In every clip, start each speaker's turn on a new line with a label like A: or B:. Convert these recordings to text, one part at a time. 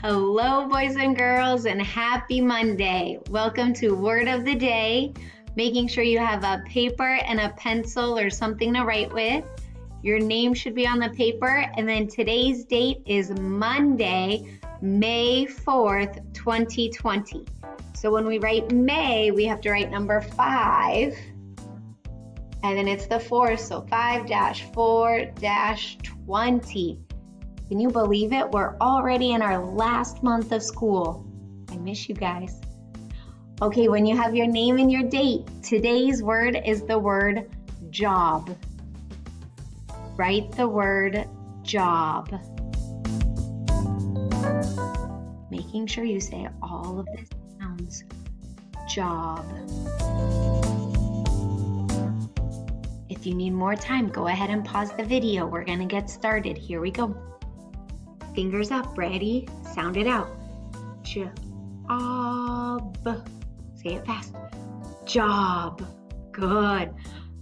A: Hello, boys and girls, and happy Monday. Welcome to Word of the Day. Making sure you have a paper and a pencil or something to write with. Your name should be on the paper, and then today's date is Monday, May 4th, 2020. So when we write May, we have to write number 5, and then it's the 4th, so 5-4-20. Can you believe it? We're already in our last month of school. I miss you guys. Okay, when you have your name and your date, today's word is the word job. Write the word job. Making sure you say all of the sounds. Job. If you need more time, go ahead and pause the video. We're gonna get started. Here we go. Fingers up, ready? Sound it out. Job. Say it fast. Job. Good.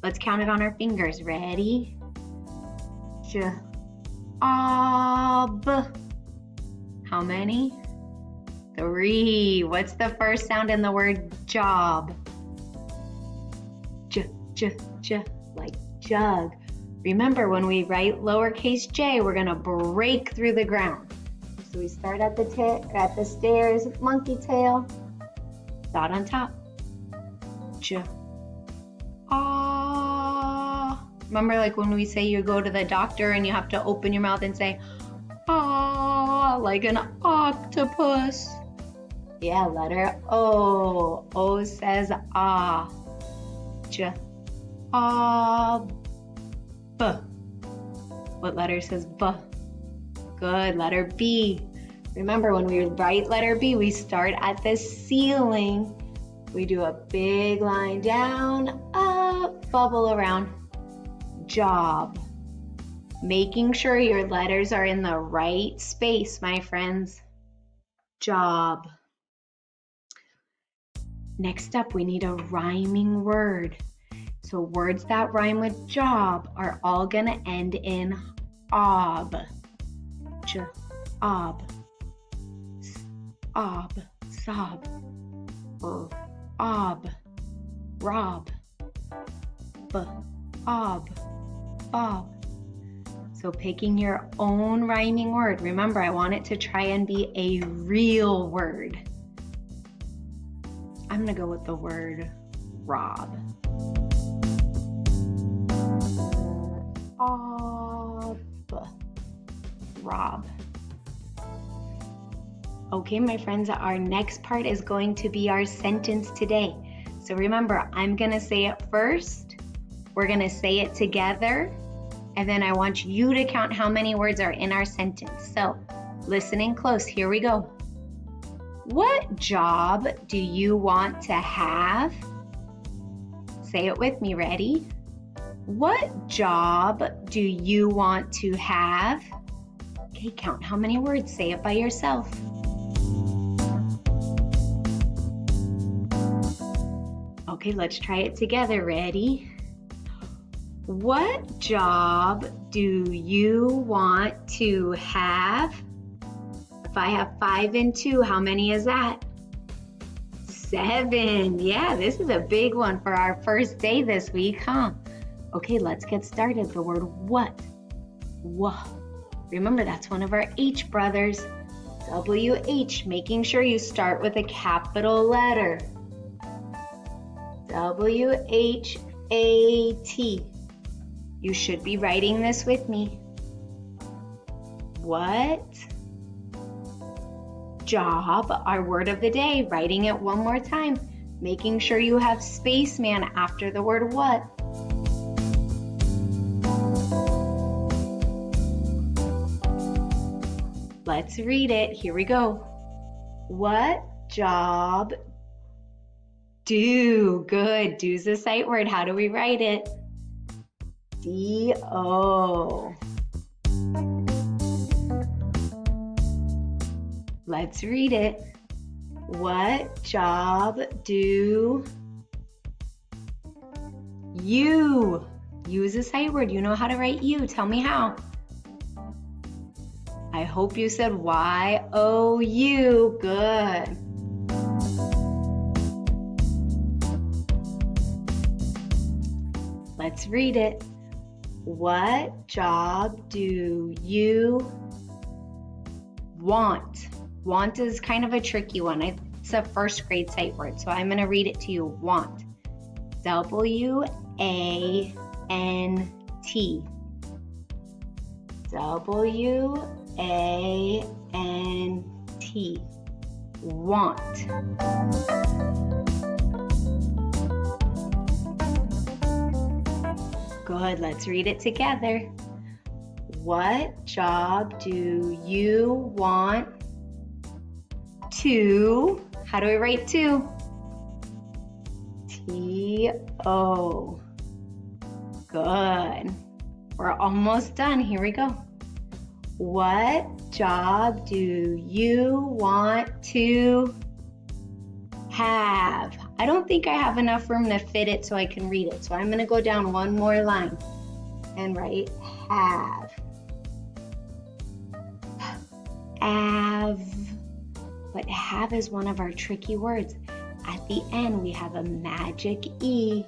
A: Let's count it on our fingers. Ready? Job. How many? 3. What's the first sound in the word job? Like jug. Remember, when we write lowercase j, we're going to break through the ground. So we start at the stairs, monkey tail, dot on top. Remember, like when we say you go to the doctor and you have to open your mouth and say, ah, like an octopus. Yeah, letter O. O says ah. B. What letter says B? Good, letter B. Remember, when we write letter B, we start at the ceiling. We do a big line down, up, bubble around. Job. Making sure your letters are in the right space, my friends. Job. Next up, we need a rhyming word. So words that rhyme with job are all gonna end in ob. Ob. Ob. Sob. Ob. Rob. Ob. Bob. So picking your own rhyming word. Remember, I want it to try and be a real word. I'm gonna go with the word rob. Rob. Okay, my friends, our next part is going to be our sentence today. So remember, I'm gonna say it first. We're gonna say it together, and then I want you to count how many words are in our sentence. So listening close, here we go. What job do you want to have? Say it with me, ready? What job do you want to have? Okay, count how many words. Say it by yourself. Okay, let's try it together. Ready? What job do you want to have? If I have 5 and 2, how many is that? 7. Yeah, this is a big one for our first day this week, huh? Okay, let's get started. The word what. Remember, that's one of our H brothers. W-H, making sure you start with a capital letter. W-H-A-T. You should be writing this with me. What job, our word of the day. Writing it one more time. Making sure you have spaceman after the word what. Let's read it. Here we go. What job do? Good. Do's a sight word. How do we write it? D-O. Let's read it. What job do you? Use a sight word. You know how to write you. Tell me how. I hope you said Y-O-U. Good. Let's read it. What job do you want? Want is kind of a tricky one. It's a first grade sight word, so I'm going to read it to you. Want. W-A-N-T. W-A-N-T. Want. Good, let's read it together. What job do you want to, how do we write to? T-O. Good. We're almost done. Here we go. What job do you want to have? I don't think I have enough room to fit it so I can read it. So I'm going to go down one more line and write have. Have. But have is one of our tricky words. At the end, we have a magic E.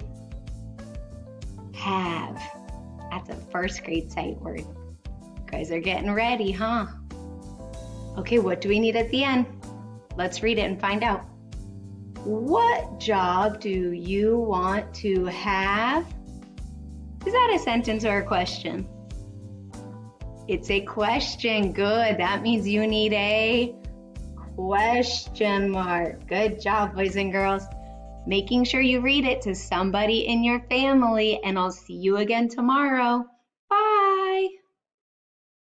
A: Have. That's a first grade sight word. You guys are getting ready, huh? Okay, what do we need at the end? Let's read it and find out. What job do you want to have? Is that a sentence or a question? It's a question. Good. That means you need a question mark. Good job, boys and girls. Making sure you read it to somebody in your family, and I'll see you again tomorrow.